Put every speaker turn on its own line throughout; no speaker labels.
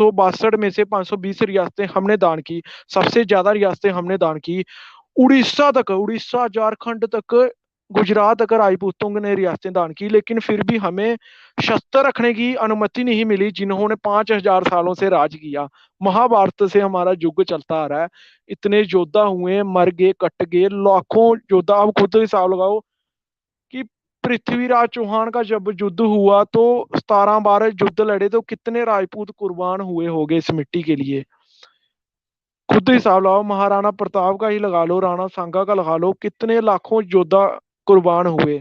562 में से 520 रियासतें हमने दान की। सबसे ज्यादा रियासतें हमने दान की। उड़ीसा तक, उड़ीसा झारखंड तक, गुजरात तक राजपूतों ने रियासतें दान की, लेकिन फिर भी हमें शस्त्र रखने की अनुमति नहीं मिली जिन्होंने 5,000 सालों से राज किया। महाभारत से हमारा युग चलता आ रहा है। इतने योद्धा हुए, मर गए, कट गए, लाखों योद्धा। आप खुद हिसाब लगाओ कि पृथ्वीराज चौहान का जब युद्ध हुआ तो 17 बार युद्ध लड़े, तो कितने राजपूत कुर्बान हुए होंगे इस मिट्टी के लिए। खुद हिसाब लगाओ, महाराणा प्रताप का ही लगा लो, राणा सांगा का लगा लो, कितने लाखों योद्धा कुर्बान हुए।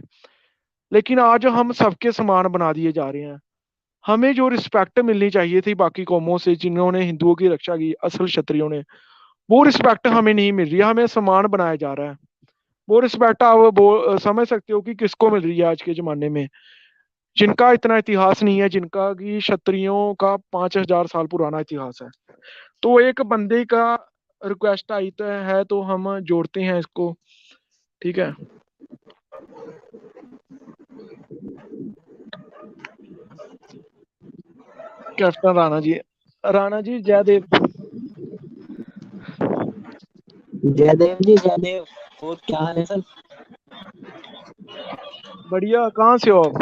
लेकिन आज हम सबके समान बना दिए जा रहे हैं। हमें जो रिस्पेक्ट मिलनी चाहिए थी बाकी कौमों से जिन्होंने हिंदुओं की रक्षा की, असल क्षत्रियों ने, वो रिस्पेक्ट हमें नहीं मिल रही है। हमें समान बनाया जा रहा है। वो रिस्पेक्ट आप वो समझ सकते हो कि किसको मिल रही है आज के जमाने में, जिनका इतना इतिहास नहीं है, जिनका कि क्षत्रियों का 5,000 साल पुराना इतिहास है। तो एक बंदे का रिक्वेस्ट आई तो है, तो हम जोड़ते हैं इसको। ठीक है। कैप्टन राणा जी, राणा जी जयदेव।
जयदेव जी जयदेव। और क्या हाल है सर?
बढ़िया। कहाँ से हो आप?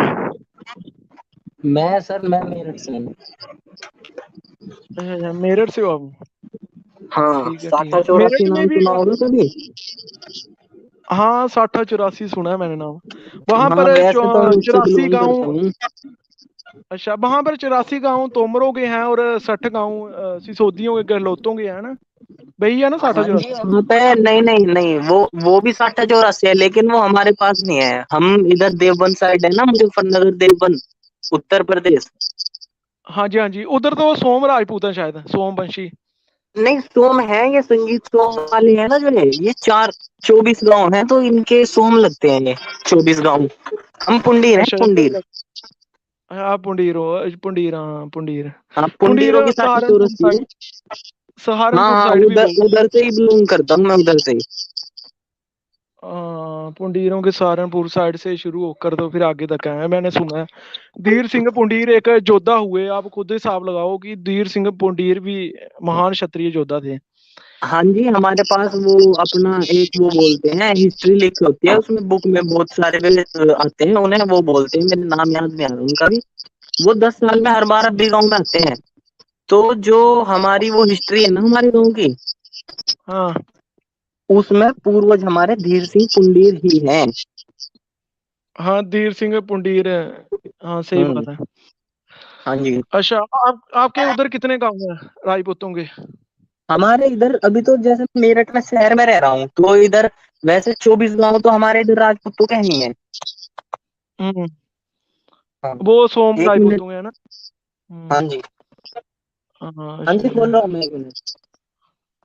मैं मेरठ से हूँ।
अच्छा, मेरठ से हो आप?
हाँ,
ठीक है, ठीक
साठा
है।
चौरासी
मेरठ में
नाम
भी,
सुना होगा कभी?
हाँ, 60-84 सुना है मैंने नाम। वहां
हाँ,
पर
वैसे तो मैं उससे
84
बिलोंग करता
गांव।
हूँ।
अच्छा, वहां पर 84 गांव तोमरों के हैं और 60 गांव सिसोदियों के, गहलोतों के हैं ना। वही है ना साठा
हाँ
चौरासी?
जी, वहाँ पे नहीं नहीं नहीं, वो भी साठा चौरासी है, लेकिन वो हमारे पास नहीं है। हम इधर देवबंद साइड है ना, मुजफ्फरनगर देवबंद, उत्तर प्रदेश।
हाँ जी, हाँ जी, उधर तो सोम राजपूत है शायद, सोमवंशी।
नहीं, सोम है, ये संगीत सोम वाले है ना जो है, ये 24 गांव हैं, तो इनके सोम लगते हैं ये 24 गांव। हम पुंडीर हैं,
अच्छा,
पुंडीर।
हाँ, पुंडीर हो, पुंडीर, हाँ पुंडीर।
हाँ,
पुंडीर
पुंडीरों की साठा
सहारनपुर
चौरासी है।
साइड,
हाँ
सहारनपुर
हाँ,
साइड भी
उधर
बहुत।
उधर से ही बिलोंग करता हूँ मैं, उधर से ही।
पुंडीरों के सहारनपुर साइड से शुरू होकर तो फिर आगे तक है, मैंने सुना है। धीर सिंह पुंडीर एक योद्धा हुए। आप खुद हिसाब लगाओ कि धीर सिंह पुंडीर भी महान क्षत्रिय योद्धा थे।
हाँ जी, हमारे पास वो अपना एक वो बोलते हैं, हिस्ट्री लिखी होती है उसमें, बुक में बहुत सारे वे आते हैं, उन्हें वो बोलते हैं, मेरे नाम याद नहीं आ रहा उनका भी। वो 10 साल में हर बार अपने गाँव में आते हैं। तो जो हमारी वो हिस्ट्री है ना हमारे गाँव की,
हाँ,
उसमें पूर्वज हमारे धीर सिंह पुंडीर ही हैं।
हाँ, धीर सिंह पुंडीर। हाँ, सही
हम्म।
बात है।
हाँ जी।
अच्छा, आपके उधर कितने गांव हैं राजपूतों के?
हमारे इधर अभी तो जैसे मेरठ में शहर में रह रहा हूँ, तो इधर वैसे 24 गांव तो हमारे इधर राजपूतों के ही हैं।
हम्म।
हाँ।
वो सोम
एक मिनट।
राजपूतों के है ना?
हाँ
हम्म।
जी।
हाँ,
हाँ जी,
सही है।
बोल रहा हूँ मैं, एक मिनट।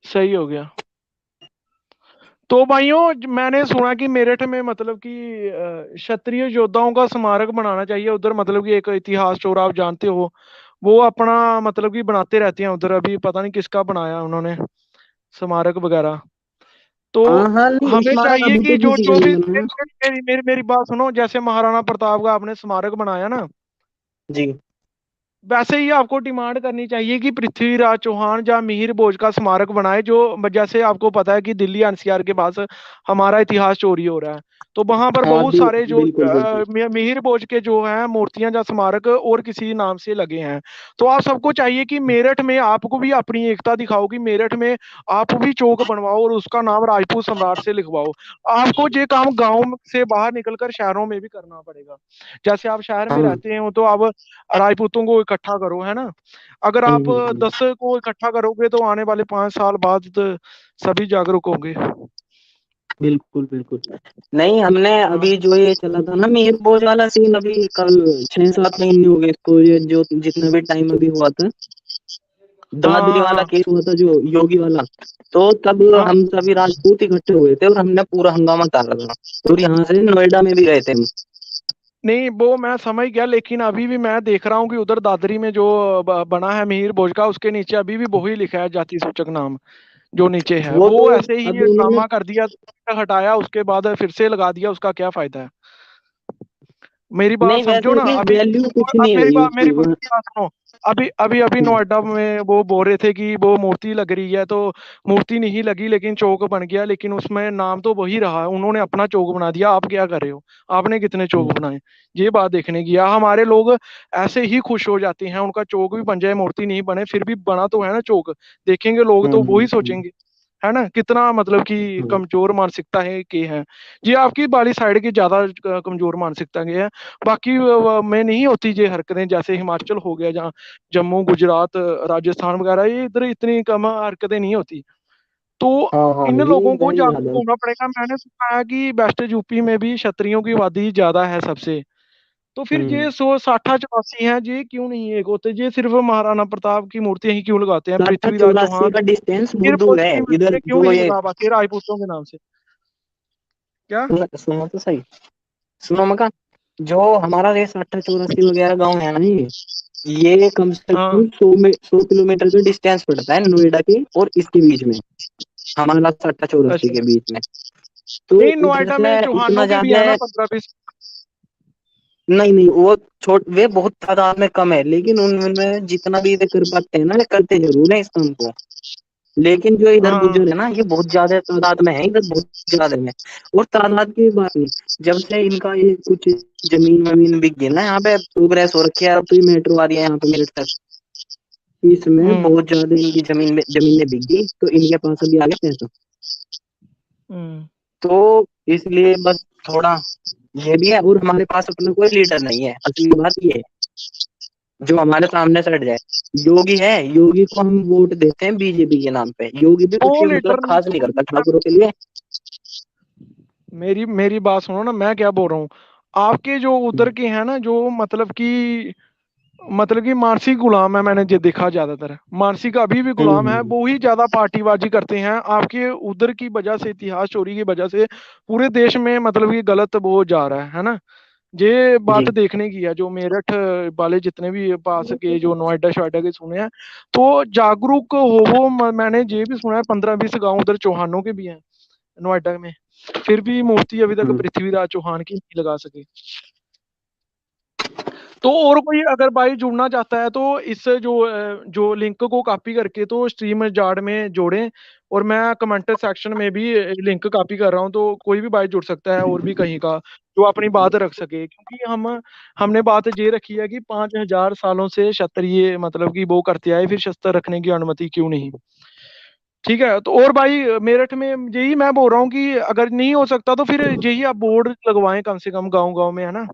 सही हो गया। तो भाइयों, मैंने सुना कि मेरठ में मतलब कि क्षत्रिय योद्धाओं का स्मारक बनाना चाहिए उधर, मतलब कि एक इतिहास चोर, आप जानते हो, वो अपना मतलब कि बनाते रहते हैं उधर। अभी पता नहीं किसका बनाया उन्होंने स्मारक वगैरह। तो
हाँ हाँ, नहीं
हमें
स्मारक
चाहिए
अभी
कि
तो
जो
किसी का
जो
नहीं
भी,
बना।
मेरी बात सुनो। जैसे महाराणा प्रताप का आपने स्मारक बनाया ना,
जी।
वैसे ही आपको डिमांड करनी चाहिए कि पृथ्वीराज चौहान या मिहिर भोज का स्मारक बनाए। जो जैसे आपको पता है कि दिल्ली एनसीआर के पास हमारा इतिहास चोरी हो रहा है, तो वहां पर
हाँ,
बहुत सारे जो
बिल्कुल बिल्कुल।
मिहिर भोज के जो हैं मूर्तियां या स्मारक और किसी नाम से लगे हैं। तो आप सबको चाहिए कि मेरठ में आपको भी अपनी एकता दिखाओ, कि मेरठ में आप भी चौक बनवाओ और उसका नाम राजपूत सम्राट से लिखवाओ। आपको ये काम गांव से बाहर निकलकर शहरों में भी करना पड़ेगा। जैसे आप शहर में
हाँ।
रहते हो तो आप राजपूतों को इकट्ठा करो, है ना। अगर आप
हम्म।
10 को इकट्ठा करोगे तो आने वाले 5 साल बाद तो सभी जागरूक होंगे।
बिल्कुल बिल्कुल। नहीं, हमने
हाँ,
अभी जो ये चला था ना मीर बोझ वाला सीन, अभी कल 6-7 महीने हो गए इसको, ये जो जितना भी टाइम अभी हुआ था, दादरी
हाँ,
वाला
हाँ,
केस हुआ था जो योगी वाला, तो तब
हाँ।
हम सभी राजपूत इकट्ठे हुए थे और हमने पूरा हंगामा करा था। और यहाँ से नोएडा में भी गए थे हम।
नहीं, वो मैं समझ गया, लेकिन अभी भी मैं देख रहा हूँ कि उधर दादरी में जो बना है मिहिर भोज का, उसके नीचे अभी भी वही लिखा है, जाति सूचक नाम जो नीचे है
वो तो
वो ऐसे ही
अभी उन्होंने,
ड्रामा कर दिया, हटाया, उसके बाद फिर से लगा दिया, उसका क्या फायदा है? मेरी बात
नहीं
समझो
वैसे
ना
भी
अभी।
वैल्यू कुछ
अब
नहीं
मेरी
रही
बात
उसकी
सुनो। अभी अभी अभी
हम्म,
नोएडा में वो बोल रहे थे कि वो मूर्ति लग रही है, तो मूर्ति नहीं लगी लेकिन चौक बन गया, लेकिन उसमें नाम तो वही रहा, उन्होंने अपना चौक बना दिया। आप क्या कर रहे हो? आपने कितने चौक
हम्म,
बनाए? ये बात देखने की है। हमारे लोग ऐसे ही खुश हो जाते हैं, उनका चौक भी बन जाए, मूर्ति नहीं बने, फिर भी बना तो है ना चौक, देखेंगे लोग तो वही सोचेंगे, है ना? कितना मतलब कि
हम्म,
कमजोर मानसिकता है के है। ये आपकी वाली साइड की ज्यादा कमजोर मानसिकता की है। बाकी में नहीं होती ये हरकतें, जैसे हिमाचल हो गया, जहाँ जम्मू गुजरात राजस्थान वगैरह, ये इधर इतनी कम हरकतें नहीं होती। तो
हाँ हाँ
इन
ये
लोगों को
इधर ही
जागरूक
ज्यादा
होना पड़ेगा। मैंने सुना है कि वेस्ट यूपी में भी क्षत्रियों की आबादी ज्यादा है सबसे। तो फिर
हम्म।
ये 160 84 हैं, ये क्यों नहीं एक होते? ये सिर्फ महाराणा प्रताप की मूर्तियां ही क्यों लगाते हैं?
टाटा
पृथ्वीराज
84
चौहान
का डिस्टेंस
फिर
बहुत दूर है
पश्चिमी
इधर
में क्यों
जो
नहीं
ये।
लगा पाते राजपूतों के नाम से? क्या?
सुनो तो सही, सुनो मका, जो हमारा ये 60 84 वगैरह गांव है ना, ये कम से
हाँ।
कम 100 किलोमीटर का डिस्टेंस पड़ता है नोएडा के और इसके बीच में, हमारा 60 84
अच्छा।
के बीच में। तो
नहीं,
उधर
नोएडा
से
में
इतना
चौहानों के भी है
ज्यादा,
ना 15 20।
नहीं नहीं वो छोट वे बहुत तादाद में कम है, लेकिन उनमें जितना भी वे कर पाते हैं ना, वे करते जरूर है इस काम को। लेकिन जो इधर
हाँ।
गुजर है ना, ये बहुत ज्यादा तादाद में है, इधर बहुत ज्यादा में। और तादाद की बात नहीं, जब से इनका ये कुछ जमीन वमीन बिक गई ना, यहाँ पे प्रोग्रेस हो रखी है, अब तो ये मेट्रो आ रही है यहाँ पे मेरठ तक, इसमें
हम्म।
बहुत ज्यादा इनकी जमीनें बिक गई, तो इनके पास अभी आ गया पैसा।
हम्म।
तो इसलिए बस थोड़ा ये भी है, और हमारे पास अपना कोई लीडर नहीं है, असली बात ये है, जो हमारे सामने से हट जाए। योगी है, योगी को हम वोट देते हैं बीजेपी के नाम पे, योगी भी
दो
कुछ मतलब
लीटर
खास नहीं करता ठाकुरों के लिए।
मेरी मेरी बात सुनो ना, मैं क्या बोल रहा हूँ। आपके जो उधर के हैं ना, जो मतलब कि मानसिक गुलाम है, मैंने ये देखा ज्यादातर मानसिक अभी भी गुलाम है,
हम्म,
वो ही ज्यादा पार्टीबाजी करते हैं। आपके उधर की वजह से, इतिहास चोरी की वजह से पूरे देश में मतलब कि गलत वो जा रहा है ना? ये बात
जी।
देखने की है। जो मेरठ वाले जितने भी पास के जो नोएडा शोएडा के सुने हैं, तो जागरूक हो वो। मैंने ये भी सुना है 15 20 गांव उधर चौहानों के भी हैं नोएडा में, फिर भी मूर्ति अभी तक
हम्म,
पृथ्वीराज चौहान की नहीं लगा सके। तो और कोई अगर भाई जुड़ना चाहता है तो इस जो लिंक को कॉपी करके तो स्ट्रीम जार्ड में जोड़ें। और मैं कमेंट सेक्शन में भी लिंक कॉपी कर रहा हूँ, तो कोई भी भाई जुड़ सकता है और भी कहीं का, जो अपनी बात रख सके। क्योंकि हमने बात ये रखी है कि 5000 सालों से क्षत्रिय मतलब कि वो करते आए, फिर शस्त्र रखने की अनुमति क्यों नहीं? ठीक है। तो और भाई मेरठ में यही मैं बोल रहा हूँ कि अगर नहीं हो सकता तो फिर यही आप बोर्ड लगवाएं कम से कम गांव गांव में, है ना?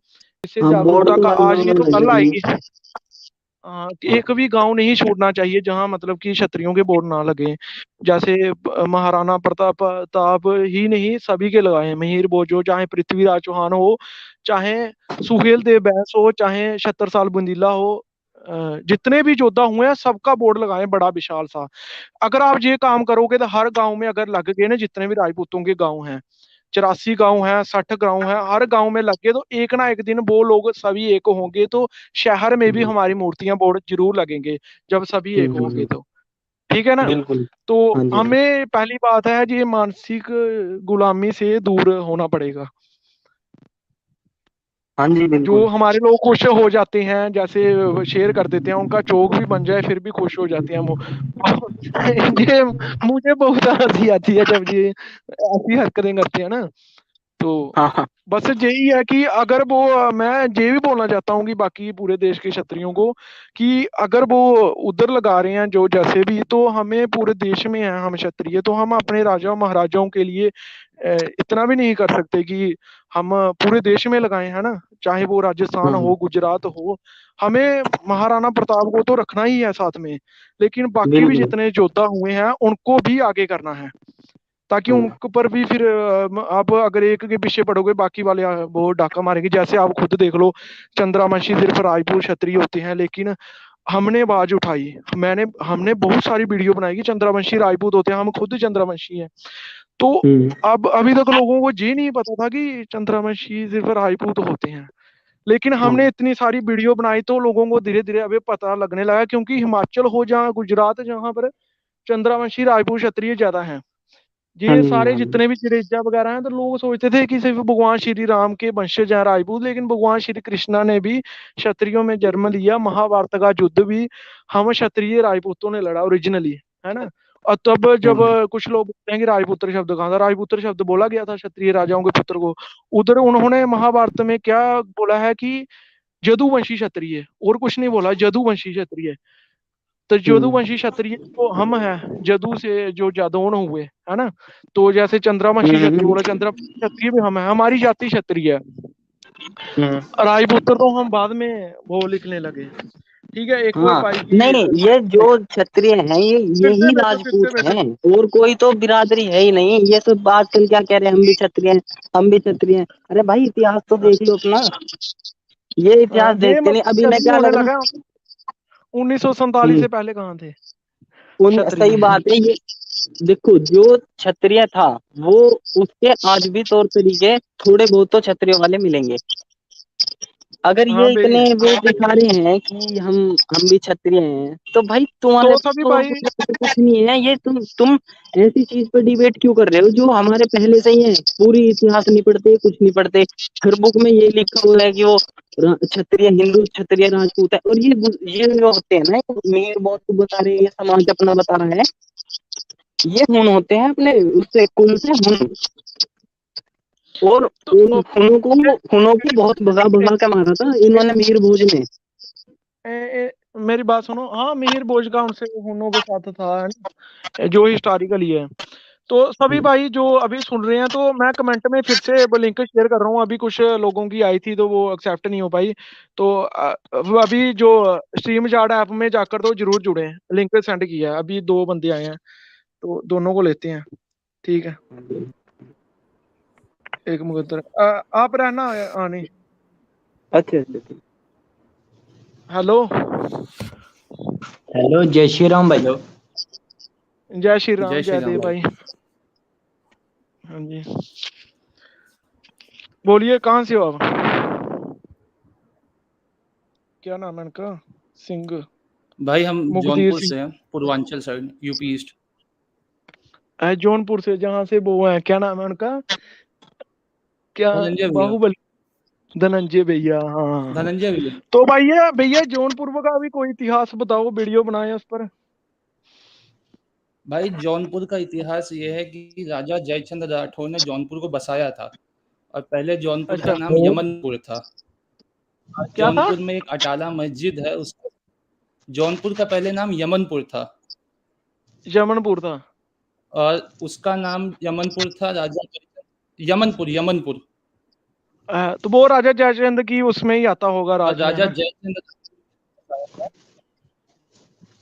इससे
हाँ बोर्ड
जागरूकता
तो
का
हर
आज
गाँव
नहीं
में
तो
लगे
कल
हुए हैं।
आएगी। एक भी गांव नहीं छोड़ना चाहिए जहां मतलब कि क्षत्रियों के बोर्ड ना लगे। जैसे महाराणा प्रताप ही नहीं, सभी के लगाए हैं। मिहिर भोजो, चाहे पृथ्वीराज चौहान हो, चाहे सुहेल देव बैस हो, चाहे छत्रसाल बुंदीला हो, जितने भी योद्धा हुए हैं सबका बोर्ड लगाए बड़ा विशाल सा। अगर आप ये काम करोगे तो हर गांव में अगर लग गए ना, जितने भी राजपूतों के गांव हैं, 84 गांव हैं, 60 गांव हैं, हर गांव में लगे, तो एक ना एक दिन वो लोग सभी एक होंगे, तो शहर में भी
हम्म,
हमारी मूर्तियां बोर्ड जरूर लगेंगे, जब सभी एक होंगे तो। ठीक है ना?
बिल्कुल।
तो
हाँ जी हाँ।
हमें पहली बात है जी, मानसिक गुलामी से दूर होना पड़ेगा।
हाँ जी
जो
बिल्कुल।
हमारे लोग खुश हो जाते हैं, जैसे शेयर कर देते हैं, उनका चौक भी बन जाए फिर भी खुश हो जाते हैं वो। ये मुझे बहुत हंसी आती है जब ये ऐसी हरकतें करते हैं ना। तो
हाँ हाँ।
बस यही है कि अगर वो मैं ये भी बोलना चाहता हूँ कि बाकी पूरे देश के क्षत्रियों को, कि अगर वो उधर लगा रहे हैं जो जैसे भी, तो हमें पूरे देश में है हम क्षत्रिय, तो हम अपने राजाओं महाराजाओं के लिए इतना भी नहीं कर सकते कि हम पूरे देश में लगाए, है ना? चाहे वो राजस्थान
हाँ
हो, गुजरात हो, हमें महाराणा प्रताप को तो रखना ही है साथ में, लेकिन बाकी भी
बिल्कुल।
जितने योद्धा हुए हैं उनको भी आगे करना है, ताकि
हाँ।
उन पर भी फिर आप अगर एक के पीछे पड़ोगे बाकी वाले वो डाका मारेंगे। जैसे आप खुद देख लो, चंद्रवंशी सिर्फ राजपूत क्षत्रिय होते हैं, लेकिन हमने आवाज उठाई, हमने बहुत सारी वीडियो बनाई कि चंद्रवंशी राजपूत होते हैं, हम खुद चंद्रवंशी हैं। तो
हम्म,
अब अभी तक लोगों को ये नहीं पता था कि चंद्रवंशी सिर्फ राजपूत होते हैं, लेकिन
हाँ।
हमने इतनी सारी वीडियो बनाई तो लोगों को धीरे धीरे अभी पता लगने लगा। क्योंकि हिमाचल हो जहाँ गुजरात, जहाँ पर चंद्रवंशी राजपूत क्षत्रिय ज्यादा हैं, ये सारे जितने भी जडेजा वगैरह हैं, तो लोग सोचते थे कि सिर्फ भगवान श्री राम के वंशज हैं राजपूत, लेकिन भगवान श्री कृष्णा ने भी क्षत्रियों में जन्म लिया। महाभारत का युद्ध भी हम क्षत्रिय राजपूतों ने लड़ा ओरिजिनली, है ना। और तब जब कुछ लोग बोलते हैं कि राजपुत्र शब्द कहाँ था, राजपुत्र शब्द बोला गया था क्षत्रिय राजाओं के पुत्र को। उधर उन्होंने महाभारत में क्या बोला है कि जदुवंशी क्षत्रिय, और कुछ नहीं बोला, जदुवंशी क्षत्रिय। तो जदुवंशी क्षत्रिय तो हम हैं, जदू से जो जादौन हुए, है ना। तो जैसे चंद्रवंशी क्षत्रिय बोला, चंद्रवंशी क्षत्रिय भी हम हैं, हमारी जाति क्षत्रिय है। राजपुत्र तो हम बाद में वो लिखने लगे। ठीक है, एक कोई
हाँ,
पाई की
नहीं नहीं, ये जो क्षत्रिय हैं
फिर
यही
से बैठो, फिर से
राजपूत
बैठो।
हैं, और कोई तो बिरादरी है ही नहीं। ये सब आजकल क्या कह रहे हैं, हम भी क्षत्रिय हैं, हम भी क्षत्रिय हैं। अरे भाई, इतिहास तो देख लो अपना। ये इतिहास
ये
देखते नहीं,
मतलब
अभी मैं
जल्दी
क्या
होने
लग रहा।
लगा। 1947 से पहले कहाँ थे
सही
क्षत्रिय?
बात है ये। देखो, जो क्षत्रिय था वो, उसके आज भी तौर तरीके थोड़े बहुत तो क्षत्रिय वाले मिलेंगे। अगर
हाँ
ये
भाई।
इतने वो दिखा रहे हैं कि हम भी क्षत्रिय हैं, तो भाई तुम्हारे
तो
पास
सभी
तो
भाई,
कुछ नहीं है। ये तुम ऐसी चीज पर डिबेट क्यों कर रहे हो जो हमारे पहले से ही है? पूरी इतिहास नहीं पढ़ते, कुछ नहीं पढ़ते। हर बुक में ये लिखा हुआ है कि वो क्षत्रिय हिंदू, क्षत्रिय राजपूत है। और ये जो होते हैं ना, मीर बहुत को बता रहे हैं, ये समाज अपना बता रहा है, ये हुन होते हैं अपने उससे कुल से हुन। और उन
तो
हुनों को बहुत भगा भगा के मारा था इन्होंने मीर भोज ने।
मेरी बात सुनो। हाँ, मिहिर भोज का उनसे हुनों के साथ था, है ना, जो हिस्टोरिकली है। तो सभी भाई जो अभी सुन रहे हैं, तो मैं कमेंट में फिर से वो लिंक शेयर कर रहा हूँ। अभी कुछ लोगों की आई थी तो वो एक्सेप्ट नहीं हो पाई। तो वो अभी जो स्ट्रीम चार्ट ऐप में जाकर तो जरूर जुड़े, लिंक सेंड किया है। अभी 2 बंदे आए हैं, तो दोनों को लेते हैं। ठीक है, एक मुकद्दर आप रहना आने।
अच्छा अच्छा।
हेलो।
हेलो, जय श्री राम भाई।
जय श्री राम,
जय श्री
जय
राम
देव
भाई।
भाई। हाँ जी, बोलिए कहाँ से हो आप? क्या नाम है इनका? सिंह,
भाई हम
मुखदीर
जौनपुर
सिंह।
से हैं, Purvanchal side, UP east.
Jaunpur से, जहाँ से वो है, क्या नाम है उनका? क्या?
धनंजय भैया।
बाहुबली, धनंजय भैया, हाँ।
धनंजय भैया।
तो भैया भैया जौनपुर का भी कोई इतिहास बताओ, वीडियो बनाए उस पर।
भाई जौनपुर का इतिहास ये है कि राजा जयचंद्र राठौर ने जौनपुर को बसाया था, और पहले जौनपुर का
अच्छा,
नाम यमनपुर था। आज
क्या था?
जौनपुर में एक अटाला मस्जिद है, उसका जौनपुर का पहले नाम यमनपुर था,
यमनपुर था।
और उसका नाम यमनपुर था। यमनपुर, यमनपुर।
तो वो राजा जयचंद्र की उसमें ही आता होगा,
और
राज में, है
राजा
ना।
जयचंद्र,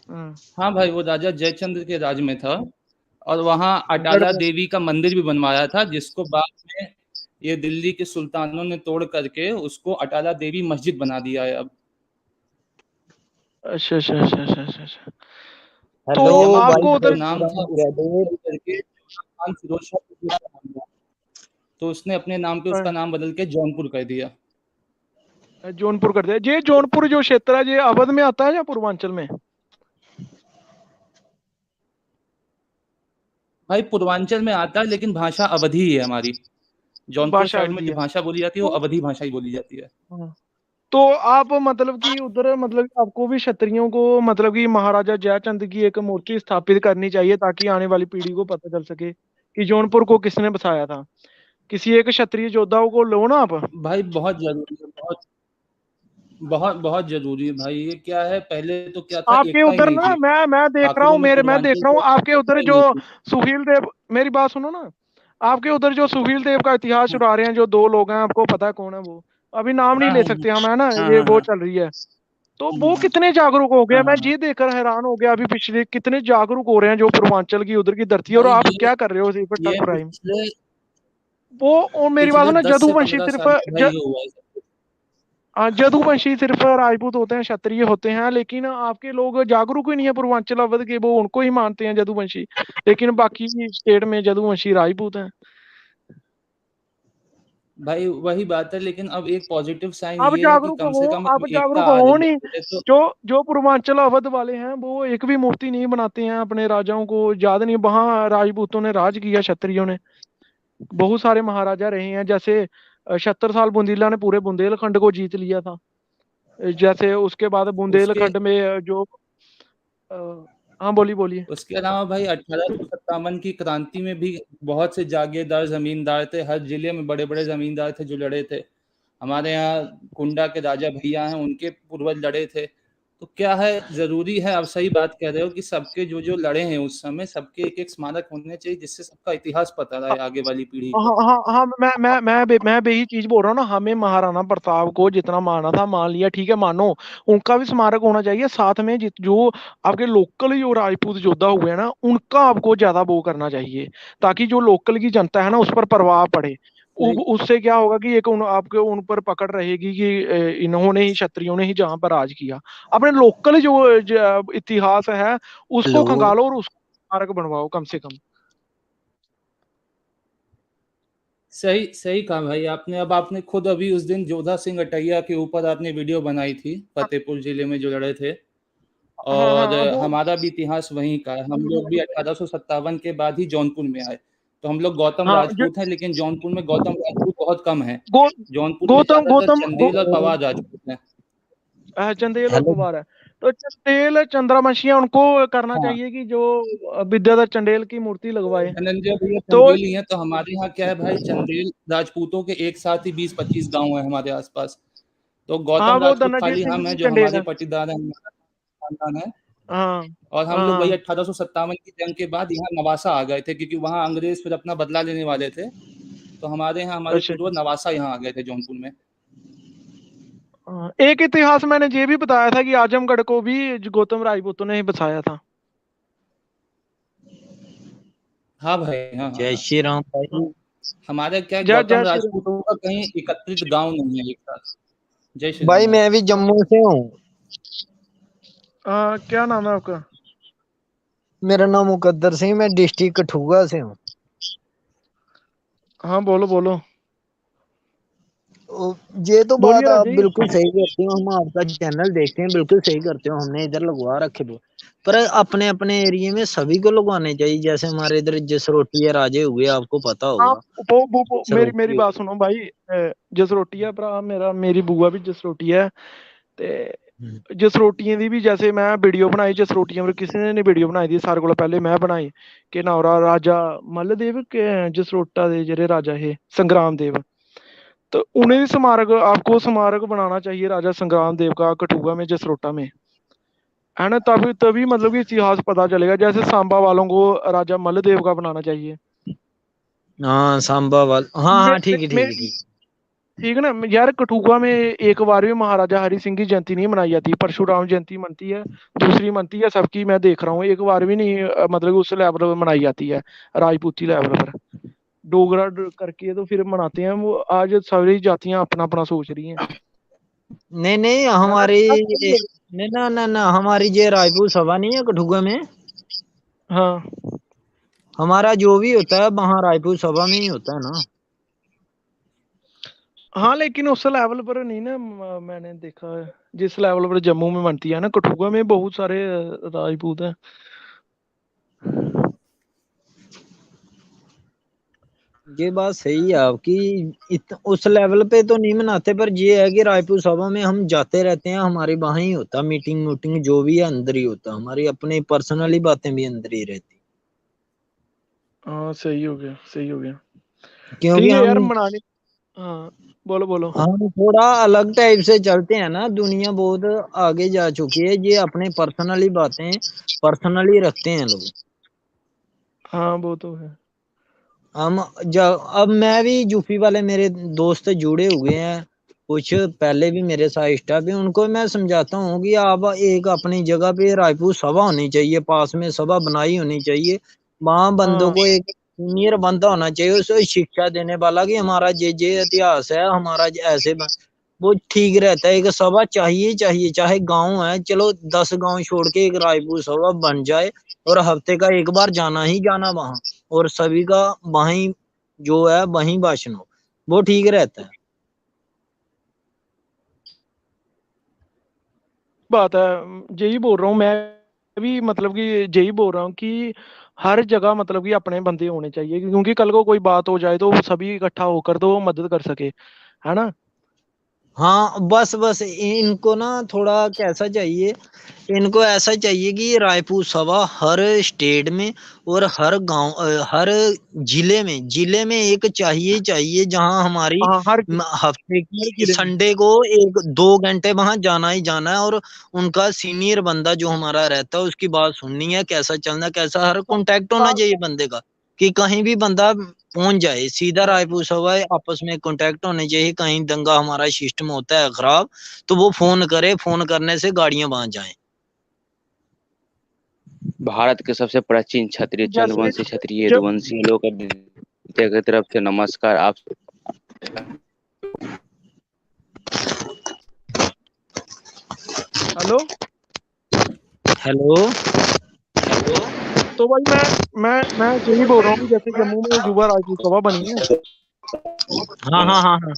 हाँ,
हाँ भाई, वो राजा जयचंद्र के राज में था। और वहाँ
गढ़
अटाला
में।
देवी का मंदिर भी बनवाया था, जिसको बाद में ये दिल्ली के सुल्तानों ने तोड़ करके उसको अटाला देवी मस्जिद बना दिया है अब।
अच्छा अच्छा अच्छा अच्छा अच्छा अच्छा। तो
हेलो भाई,
आपको
यमनपुर
जय
उधर,
जो
श्री
नाम
राम,
था
जय
उसको
देव।
बदल करके खान फिरोज शाह तुगलक का नाम दिया, तो उसने अपने नाम पे उसका नाम बदल के जौनपुर कर दिया।
जौनपुर कर दिया। ये जौनपुर जो क्षेत्र है, ये अवध में आता है या पूर्वांचल में?
भाई पूर्वांचल में आता है, लेकिन भाषा अवधी ही है हमारी। जौनपुर
भाषा
साइड में
अवधि
जो
है।
भाषा बोली जाती है वो
तो
अवधी भाषा ही बोली जाती है।
हाँ। तो आप मतलब कि उधर, मतलब कि आपको भी क्षत्रियों को, मतलब कि महाराजा जयचंद की एक मूर्ति स्थापित करनी चाहिए, ताकि आने वाली पीढ़ी को पता चल सके कि जौनपुर को किसने बसाया था। किसी एक क्षत्रिय योद्धा को लो ना आप।
भाई बहुत जरूरी है, बहुत बहुत बहुत जरूरी है भाई। ये क्या है, पहले तो क्या था,
आपके
एकता ही
उधर
नहीं
ना,
थी।
मैं देख रहा
ठाकुरों
हूँ,
में
मैं देख
पूर्वांचल
रहा हूँ
को
आपके उधर
एकता ही
जो
नहीं थी।
सुहील देव, मेरी बात सुनो ना। आपके उधर जो सुहील देव का इतिहास उड़ा रहे हैं, जो 2 लोग हैं, आपको पता है कौन है वो? अभी नाम नहीं
हाँ
ले
हाँ
सकते हम, है ना,
हाँ
ये
हाँ
वो
हाँ
चल रही है। तो
हाँ
वो कितने जागरूक हो गए,
हाँ
मैं
हाँ हाँ।
ये देखकर हैरान हो गया। अभी पिछले कितने जागरूक हो रहे हैं जो पूर्वांचल की उधर की धरती है, और
भाई
आप क्या कर रहे हो इस पर
ये
क्राइम?
पिछले
वो, और मेरी बात
पिछले
सुनो,
10 से
जदुवंशी
15
सिर्फ
साल में भाई ये हुआ है सब कुछ।
जदुवंशी सिर्फ राजपूत होते हैं, क्षत्रिय होते हैं, लेकिन आपके लोग जागरूक ही नहीं है पूर्वांचल अवध के, वो उनको ही मानते हैं जदुवंशी, लेकिन बाकी स्टेट में जदुवंशी राजपूत हैं।
भाई वही बात है, लेकिन अब एक पॉजिटिव साइन
आप
ये है कि
जागरूक
कम
हो,
से कम
आप
अब एकता
जागरूक
आ
हो
रही है,
नहीं।
पहले तो
जो जो पूर्वांचल अवध वाले हैं वो एक भी मूर्ति नहीं बनाते हैं, अपने राजाओं को याद नहीं, वहां राजपूतों ने राज किया, क्षत्रियों ने बहुत सारे महाराजा रहे हैं। जैसे 76 साल बुंदीला ने पूरे बुंदेलखंड को जीत लिया था। जैसे उसके बाद
उसके
बुंदेलखंड में जो अ, हाँ बोलिए बोलिए।
उसके अलावा भाई 1857 की क्रांति में भी बहुत से जागीरदार जमींदार थे, हर जिले में बड़े बड़े जमींदार थे जो लड़े थे। हमारे यहाँ कुंडा के राजा भैया हैं, उनके पूर्वज लड़े थे। तो क्या है, जरूरी है, आप सही बात कह रहे हो कि सबके जो जो लड़े हैं उस समय, सबके एक एक स्मारक होने चाहिए, जिससे सबका इतिहास पता रहे आगे वाली पीढ़ी
हाँ
को।
हाँ हाँ, मैं भी यही चीज बोल रहा हूँ ना, हमें महाराणा प्रताप को जितना माना था मान लिया, ठीक है मानो, उनका भी स्मारक होना चाहिए साथ में। जो आपके लोकल जो राजपूत योद्धा हुए हैं ना, उनका आपको ज्यादा वो करना चाहिए, ताकि जो लोकल की जनता है ना उस पर प्रभाव पड़े।
सही
उससे क्या होगा कि एक आपके उन पर पकड़ रहेगी कि इन्होंने ही, क्षत्रियों ने ही जहां पर राज किया। अपने लोकल जो इतिहास है उसको
हेलो।
खंगालो और उसको स्मारक बनवाओ कम से कम।
सही सही कहा भाई आपने। अब आपने खुद अभी उस दिन जोधा सिंह अटैया के ऊपर आपने वीडियो बनाई थी, फतेहपुर जिले में जो लड़े थे।
हाँ
और
हाँ वो
हमारा भी इतिहास वहीं का है, हम लोग भी 1857 के बाद ही जौनपुर में आए। तो हम लोग गौतम
हाँ
राजपूत हैं, लेकिन जौनपुर में गौतम राजपूत बहुत कम है।
गो,
जौनपुर में
गौतम
ज्यादातर
गौतम
चंदेल और पवार राजपूत हैं।
चंदेल और
हेलो।
पवार है। तो चंदेल चंद्रवंशिया उनको करना
हाँ,
चाहिए कि जो विद्याधर चंदेल की मूर्ति लगवाए।
धनंजय भैया
तो
चंदेल ही हैं। तो हमारे यहाँ क्या है भाई, चंदेल राजपूतों के एक साथ ही 20-25 गांव है हमारे आसपास। तो
हाँ
गौतम
वो
राजपूत
धनंजय
खाली
सिंह
हम हैं
भी
जो
चंदेल
हमारे
है।
पटीदार हैं, हमारा खानदान है।
हाँ
और हम लोग वही
हाँ
1857 की जंग के बाद यहाँ नवासा आ गए थे, क्योंकि वहाँ अंग्रेज फिर अपना बदला लेने वाले थे। तो हमारे यहाँ हमारे
अच्छा अच्छा।
पूर्वज नवासा यहाँ आ गए थे जौनपुर में।
हाँ, एक इतिहास मैंने ये भी बताया था कि आजमगढ़ को भी गौतम राजपूतों ने ही बसाया था।
हाँ भाई, हाँ हाँ
जय
हाँ।
श्री राम भाई।
हमारे क्या है,
जय
गौतम
जय श्री राम।
राजपूतों का कहीं एकत्रित गांव नहीं है एक साथ। जय श्री राम
भाई
भाई।
मैं भी जम्मू से हूँ।
क्या नाम है आपका?
मेरा नाम मुकद्दर सिंह, मैं डिस्ट्रिक्ट कठुआ से हूँ।
हाँ बोलो बोलो।
ये तो बात
बोलिए
आप
राजा जी।
बिल्कुल सही करते हो, हम आपका चैनल देखते हैं, बिल्कुल सही करते हो, हमने इधर लगवा रखे दो। पर अपने अपने एरिया में सभी को लगवाने चाहिए, जैसे हमारे इधर जसरोटिया राजे हुए, आपको पता
हाँ
होगा।
मेरी मेरी
जसरोटिया।
बात सुनो भाई। जसरोटिया भरा मेरा, मेरी बुआ भी जसरोटिया है। ते जसरोटियां दी भी जैसे मैं वीडियो बनाई, जसरोटियां पर किसी ने नहीं वीडियो बनाई दी, सारे कोला पहले मैं बनाई। के नावरा राजा मल्लदेव के जसरोटा दे जेरे राजा है संग्राम देव। तो उन्हें भी स्मारक, आपको स्मारक बनाना चाहिए राजा संग्राम देव का कठुआ में, जसरोटा में, है ना। तभी तभी मतलब कि इतिहास पता चलेगा। जैसे सांबा वालों को राजा मल्लदेव का बनाना चाहिए।
हाँ सांबा वाल, हाँ
मे,
हाँ
मे,
ठीक है
मे,
ठीक है ठीक
ठीक है ना यार। कठुआ में एक बार भी महाराजा हरि सिंह की जयंती नहीं मनाई जाती, परशुराम जयंती मनती है, दूसरी मनती है सबकी, मैं देख रहा हूँ, एक बार भी नहीं मतलब कि उस लेवल पर मनाई जाती है, राजपूती लेवल पर। डोगरा करके तो फिर मनाते हैं वो। आज सारी जातियां अपना अपना सोच रही हैं,
नहीं नहीं
है ना।
हमारी
बात सही है।
नहीं ना ना ना, हमारी ये रायपुर सभा नहीं है कठुआ में।
हाँ
हमारा जो भी होता है वहाँ रायपुर सभा में ही होता है ना।
हाँ, लेकिन उस लेवल पर नहीं ना। मैंने देखा है जिस लेवल पर जम्मू में बनती है ना, कठुआ में बहुत सारे राजपूत हैं।
ये बात सही है आपकी। उस लेवल पे तो नहीं मनाते, पर ये है कि रायपुर सभा में हम जाते रहते हैं, हमारे वहाँ ही होता, मीटिंग मीटिंग जो भी है अंदर ही होता, हमारी अपनी पर्सनली बातें भी अंदर ही रहती।
हाँ सही हो गया, सही हो गया।
क्योंकि
ठीक है यार
हम
मनाने। हाँ बोलो बोलो।
हम थोड़ा अलग टाइप से चलते हैं ना, दुनिया बहुत आगे जा चुकी है, ये अपने पर्सनली बातें पर्सनली रखते हैं लोग।
हाँ वो तो है।
हम जब अब मैं भी यूपी वाले मेरे दोस्त जुड़े हुए हैं, कुछ पहले भी मेरे साथ स्टाफ है, उनको मैं समझाता हूँ कि आप एक अपनी जगह पे रायपुर सभा होनी चाहिए, पास में सभा बनाई होनी चाहिए, वहां बंदों
हाँ
को एक सीनियर बंदा होना चाहिए, उसे शिक्षा देने वाला कि हमारा ये इतिहास है, हमारा ऐसे वो ठीक रहता है। एक सभा चाहिए ही चाहिए, चाहे गांव है, चलो 10 गांव छोड़ के एक रायपुर सभा बन जाए, और हफ्ते का एक बार जाना ही जाना वहां, और सभी का वहीं जो है वहीं भाषण हो।
वो ठीक रहता है।
बात है, यही बोल रहा हूँ मैं भी, मतलब कि यही बोल रहा हूँ कि हर जगह मतलब कि अपने बंदे होने चाहिए, क्योंकि कल को कोई बात हो जाए तो सभी इकट्ठा होकर तो मदद कर सके, है ना।
हाँ बस बस इनको ना थोड़ा कैसा चाहिए, इनको ऐसा चाहिए कि ये रायपुर सभा हर स्टेट में और हर गांव हर जिले में एक चाहिए चाहिए, जहां हमारी
हाँ, हर
हफ्ते
हर
की
जिले में।
संडे को 1-2 घंटे वहां जाना ही जाना है, और उनका सीनियर बंदा जो हमारा रहता है उसकी बात सुननी है, कैसा चलना कैसा, हर कांटेक्ट होना चाहिए बंदे का, कि कहीं भी बंदा पहुंच जाए सीधा रायपुर सभा, आपस में कांटेक्ट होने चाहिए। कहीं दंगा हमारा सिस्टम होता है खराब तो वो फोन करे, फोन करने से गाड़ियां वहां जाएं।
भारत के सबसे प्राचीन क्षत्रिय
जैसे
चंद्रवंशी क्षत्रिय
जब,
यदुवंशी लोग आदित्य की तरफ से नमस्कार। आप
हेलो।
हेलो।
तो भाई मैं यही बोल रहा हूँ कि जैसे जम्मू में युवा राजपूत सभा बनी है,
हाँ हाँ हाँ हाँ।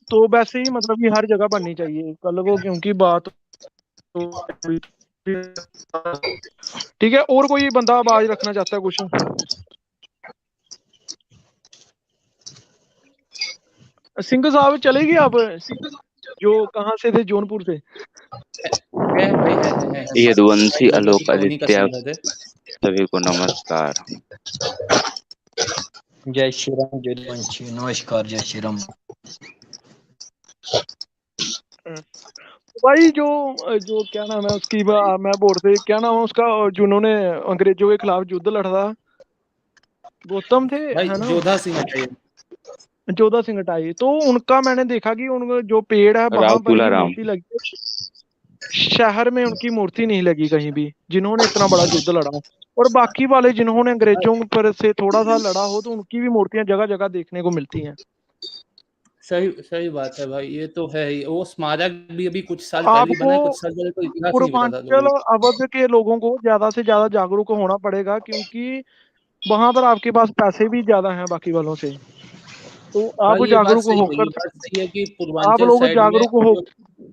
तो वैसे ही मतलब कि हर जगह बननी चाहिए कल को, क्योंकि बात तो ठीक है। और कोई बंदा आवाज रखना चाहता है कुछ? सिंह साहब चलेगी आप, जो कहाँ से थे, जौनपुर से?
है भाई, है
यदुवंशी आलोक
उन्हीं का
आदित्य
संगत है।
सभी को नमस्कार।
जय श्री राम, जय वंशी, नमस्कार, जय श्री राम।
भाई जो जो क्या नाम है उसकी, मैं बोल रहे क्या नाम है उसका, जिन्होंने अंग्रेजों के खिलाफ युद्ध लड़ा था, गौतम थे,
भाई
है ना।
जोधा सिंह है।
जोधा सिंह हटाई, तो उनका मैंने देखा कि उनका जो पेड़ है
राव
वहां पर ही
तुलाराम।
मूर्ति लगी है, शहर में उनकी मूर्ति नहीं लगी कहीं भी, जिन्होंने इतना बड़ा युद्ध लड़ा। और बाकी वाले जिन्होंने अंग्रेजों पर से थोड़ा सा लड़ा हो, तो उनकी भी मूर्तियां जगह जगह देखने को मिलती हैं।
सही सही बात है भाई, ये तो है ही। वो स्मारक भी अभी कुछ साल पहले ही
आपको
बना है, कुछ साल पहले तो इतिहास नहीं पता था
पूर्वांचल
लोगों को।
अवध के लोगों को ज्यादा से ज्यादा जागरूक होना पड़ेगा, क्योंकि वहां पर आपके पास पैसे भी ज्यादा हैं बाकी वालों से, तो आप
भाई ये बात
जागरूक
सही है,
होकर,
ये बात सही है कि
आप
पूर्वांचल
लोग
साइड में
जागरूक हो,
जो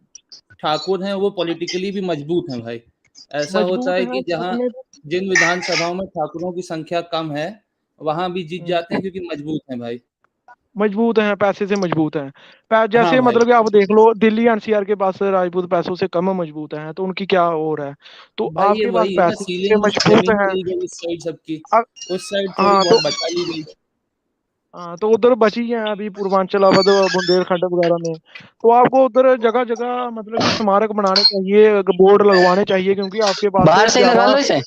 ठाकुर हैं वो पॉलिटिकली भी मजबूत हैं भाई। ऐसा होता
मजबूत
है
हैं
कि
साथ
जहाँ
में।
जिन विधानसभाओं में ठाकुरों की संख्या कम है, वहां भी जीत जाते हैं क्योंकि मजबूत हैं भाई।
मजबूत हैं, पैसे से मजबूत हैं।
हाँ
जैसे
भाई,
मतलब कि आप देख लो, दिल्ली एनसीआर के पास राजपूत पैसों से कम मजबूत हैं, तो उनकी क्या और है। तो
भाई ये
आपके पास
वही है ना,
पैसे से
सीलिंग
मजबूत
जमीन
हैं।
चली गई इस साइड सबकी,
अ-
उस साइड थोड़ी
हाँ
बहुत
तो,
बचा ली गई।
हाँ तो उधर बची हैं अभी पूर्वांचल अवध बुंदेलखंड वगैरह में। तो आपको उधर जगह जगह मतलब कि स्मारक बनाने चाहिए, बोर्ड लगवाने चाहिए, क्योंकि आपके पास
बाहर से ही लगा
ज्यादा
लो इसे।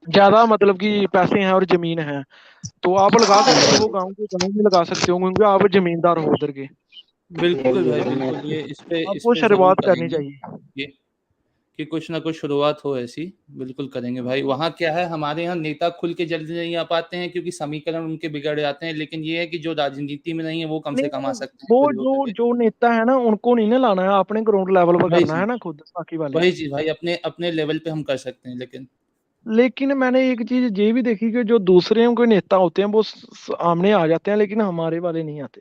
ज्यादा मतलब कि पैसे हैं और जमीन है, तो आप लगा सकते हो, गांव के गांव में लगा सकते हो, क्योंकि आप जमींदार हो उधर के।
बिल्कुल भाई बिल्कुल, ये इस
आपको
पे जरूर
शुरुआत करनी
करेंगे
चाहिए।
ये, कि कुछ ना कुछ शुरुआत हो ऐसी। बिल्कुल करेंगे भाई। वहाँ क्या है, हमारे यहाँ नेता खुल के जल्दी नहीं आ पाते हैं क्योंकि समीकरण उनके बिगड़ जाते हैं, लेकिन ये है कि जो राजनीति में नहीं है वो कम से कम
नहीं,
आ सकते हैं
वो
खुद
जो
होकर के।
जो नेता है ना, उनको नहीं ना लाना है, अपने ग्राउंड लेवल पर
वही
करना
चीज
है ना खुद, बाकी वाले।
वही चीज भाई, अपने अपने लेवल पे हम कर सकते हैं, लेकिन
लेकिन मैंने एक चीज ये भी देखी कि जो दूसरे के नेता होते हैं वो सामने आ जाते हैं, लेकिन हमारे वाले नहीं आते।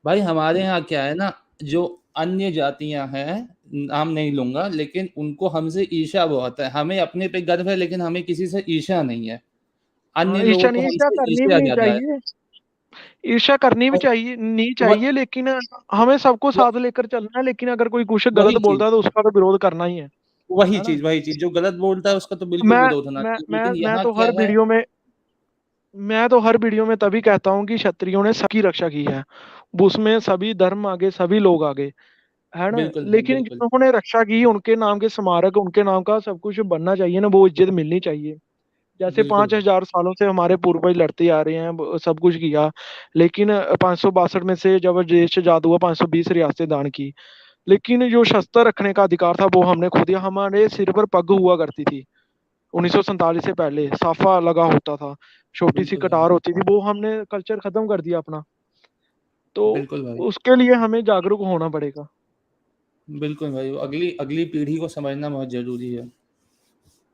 भाई हमारे यहाँ क्या है ना, जो अन्य जातियां हैं, नाम नहीं लूंगा, लेकिन उनको हमसे ईर्ष्या बहुत है। हमें अपने पे गर्व है, लेकिन हमें किसी से ईर्ष्या नहीं है।
हाँ,
अन्य लोगों
ईर्ष्या
को
नहीं, ईर्ष्या
हमसे
करनी भी
ईर्ष्या
नहीं
ज्यादा है।
चाहिए, ईर्ष्या करनी भी
और
चाहिए नहीं
वह,
चाहिए, लेकिन हमें सबको
वह,
साथ लेकर चलना है। लेकिन अगर कोई कुछ गलत
वही चीज
बोलता है तो उसका तो विरोध करना ही है ना।
वही चीज जो गलत बोलता है उसका तो बिल्कुल
मैं
विरोध होना
मैं
चाहिए,
मैं
लेकिन
मैं
यहाँ
तो
क्या
हर
है।
वीडियो में मैं तो हर वीडियो में तभी कहता हूँ कि क्षत्रियों ने सबकी रक्षा की है, उसमें सभी धर्म आगे, सभी लोग आगे, है ना।
बिल्कुल भाई
लेकिन
बिल्कुल
जिन्होंने रक्षा की, उनके नाम के स्मारक, उनके नाम का सब कुछ बनना चाहिए ना, वो इज्जत मिलनी चाहिए। जैसे
बिल्कुल
पांच
भाई
हजार सालों से हमारे पूर्वज लड़ते आ रहे हैं, सब कुछ किया, लेकिन 562 में से जब देश आजाद हुआ, 520 रियासतें दान की, लेकिन जो शस्त्र रखने का अधिकार था वो हमने खो दिया। हमारे सिर पर पग हुआ करती थी 1947 से पहले, साफा लगा होता था, छोटी सी
बिल्कुल भाई
कटार होती थी, वो हमने कल्चर खत्म कर दिया अपना। तो
बिल्कुल भाई
उसके लिए हमें जागरूक होना पड़ेगा।
बिल्कुल भाई, अगली अगली पीढ़ी को समझना बहुत जरूरी है,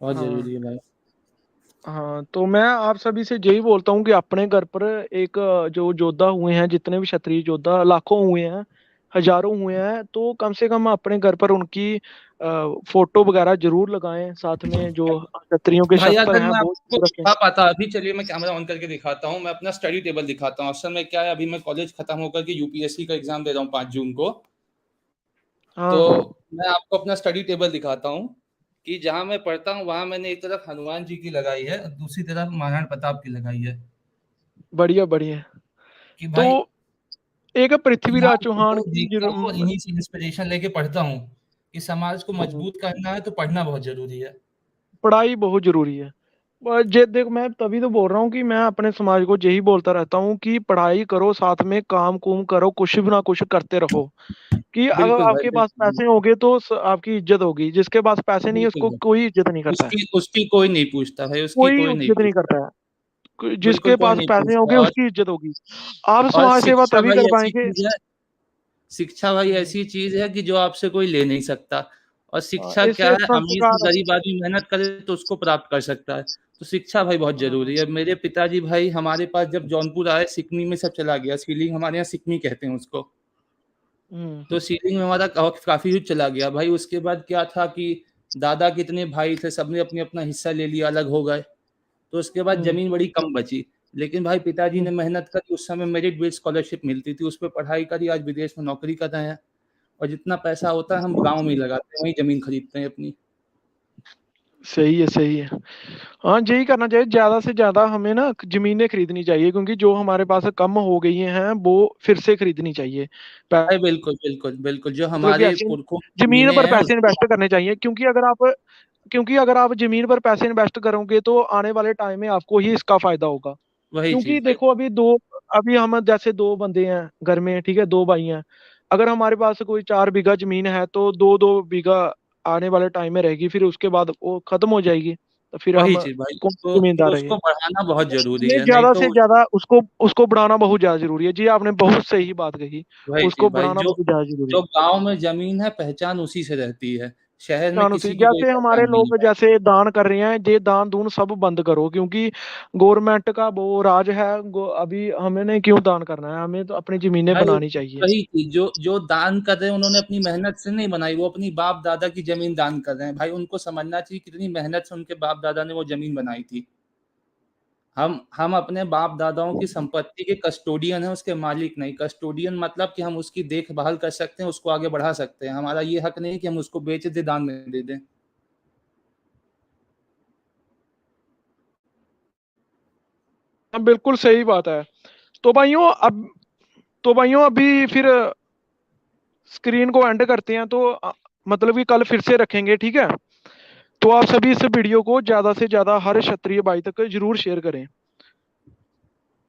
बहुत
हाँ,
जरूरी है भाई।
हाँ, तो मैं आप सभी से यही बोलता हूँ कि अपने घर पर एक जो योद्धा हुए हैं, जितने भी क्षत्रिय योद्धा लाखों हुए हैं, हजारों हुए हैं, तो कम से कम अपने घर पर उनकी फोटो वगैरह जरूर लगाएं, साथ में जो क्षत्रियों के
भाई
शस्त्र
अगर
हैं
मैं
वो
आपको
रखें।
दिखा पाता, अभी चलिए मैं कैमरा ऑन करके दिखाता हूँ, मैं अपना स्टडी टेबल दिखाता हूँ। असल में क्या है, अभी मैं कॉलेज खत्म होकर के यूपीएससी का एग्जाम दे रहा हूँ 5 जून को। तो
हाँ,
मैं आपको अपना स्टडी टेबल दिखाता हूँ कि जहाँ मैं पढ़ता हूँ वहां मैंने एक तरफ हनुमान जी की लगाई है और दूसरी तरफ महाराणा प्रताप की लगाई है।
बढ़िया बढ़िया।
कि
तो
भाई
एक पृथ्वीराज
यहाँ
चौहान
जो
की
देखता हूँ इन्हीं से इंस्पिरेशन लेके पढ़ता हूँ कि समाज को मजबूत करना है तो पढ़ना बहुत जरूरी है।
पढ़ाई बहुत जरूरी है। जे देख, मैं तभी तो बोल रहा हूँ कि मैं अपने समाज को यही बोलता रहता हूँ कि पढ़ाई करो, साथ में काम कुम करो, कुछ भी ना कुछ करते रहो। कि अगर
बिल्कुल भाई,
आपके पास
बिल्कुल
पैसे होंगे तो आपकी इज्जत होगी, जिसके पास पैसे नहीं है
बिल्कुल
उसको
भाई।
कोई इज्जत नहीं करता है।
उसकी उसकी कोई नहीं पूछता भाई, उसकी
कोई
कोई नहीं
इज्जत नहीं
पूछता।
करता है।
बिल्कुल
जिसके
कोई
पास
नहीं
पैसे
पूछता।
होंगे उसकी इज्जत होगी। आप
और
समाज सेवा
शिक्षा
तभी
भाई
कर
ऐसी
पाएंगे।
चीज है, शिक्षा भाई ऐसी चीज है कि जो आपसे कोई ले नहीं सकता। और शिक्षा क्या
इससे
है, अमीर से
संस्कार।
गरीब आदमी मेहनत करे तो उसको प्राप्त कर सकता है। तो शिक्षा भाई बहुत जरूरी है। मेरे पिताजी भाई हमारे पास जब जौनपुर आए, सिकनी में सब चला गया, सीलिंग हमारे यहाँ सिकनी कहते हैं उसको।
हम्म।
तो सीलिंग में हमारा काफी युद्ध चला गया भाई। उसके बाद क्या था कि दादा कितने भाई थे, सबने अपने अपना हिस्सा ले लिया, अलग हो गए। तो उसके बाद
हम्म।
जमीन बड़ी कम बची। लेकिन भाई पिताजी
हम्म।
ने मेहनत करी, उस समय मेरिट बेस्ड स्कॉलरशिप मिलती थी, उस पर पढ़ाई करी, आज विदेश में नौकरी कर रहे हैं। और जितना पैसा होता है हम गाँव में ही लगाते हैं, वहीं जमीन खरीदते हैं अपनी।
सही है, सही है। हाँ, यही करना चाहिए। ज्यादा से ज्यादा हमें ना जमीनें खरीदनी चाहिए, क्योंकि जो हमारे पास कम हो गई हैं वो फिर से खरीदनी चाहिए।
भाई बिल्कुल बिल्कुल बिल्कुल, जो
मतलब कि
हमारे
ऐसे
पुरखों की
जमीन
जमीनें
पर
हैं
पैसे
उसको।
इन्वेस्ट करने चाहिए, क्योंकि अगर आप जमीन पर पैसे इन्वेस्ट करोगे तो आने वाले टाइम में आपको ही इसका फायदा होगा।
वही
क्योंकि
चीज भाई।
देखो, अभी हम जैसे दो बंदे हैं घर में, ठीक है, दो भाई हैं। अगर हमारे पास कोई 4 बीघा जमीन है तो दो दो बीघा आने वाले टाइम में रहेगी, फिर उसके बाद वो खत्म हो जाएगी, तो फिर
वही
हम
चीज भाई,
कौन सी
तो
जमींदार
उसको
रहेंगे।
बढ़ाना बहुत जरूरी
हमें
है, नहीं
ज्यादा
तो।
से ज्यादा उसको उसको बढ़ाना बहुत ज्यादा जरूरी है। जी, आपने बहुत सही बात कही।
वही
उसको
चीज भाई,
बढ़ाना
जो
बहुत ज्यादा जरूरी
जो
है।
गांव में जमीन है पहचान उसी से रहती है। शहर में
जानू थी,
किसी की कोई
जैसे हमारे
पहचान नहीं
लोग
है।
जैसे दान कर रहे हैं, ये दान दून सब बंद करो, क्योंकि गवर्नमेंट का वो राज है। अभी हमें क्यों दान करना है, हमें तो अपनी जमीनें
भाई
बनानी चाहिए।
वही चीज, जो जो दान कर रहे हैं उन्होंने अपनी मेहनत से नहीं बनाई, वो अपनी बाप दादा की जमीन दान कर रहे हैं। भाई उनको समझना चाहिए कितनी मेहनत से उनके बाप दादा ने वो जमीन बनाई थी। हम अपने बाप दादाओं की संपत्ति के कस्टोडियन हैं, उसके मालिक नहीं। कस्टोडियन मतलब कि हम उसकी देखभाल कर सकते हैं, उसको आगे बढ़ा सकते हैं। हमारा ये हक नहीं कि हम उसको बेच दे, दान में दे दें।
हाँ, बिल्कुल सही बात है। तो भाइयों अब तो भाइयों अभी फिर स्क्रीन को एंड करते हैं, तो मतलब कि कल फिर से रखेंगे, ठीक है। तो आप सभी इस वीडियो को ज्यादा से ज्यादा हर क्षत्रिय भाई तक जरूर शेयर करें।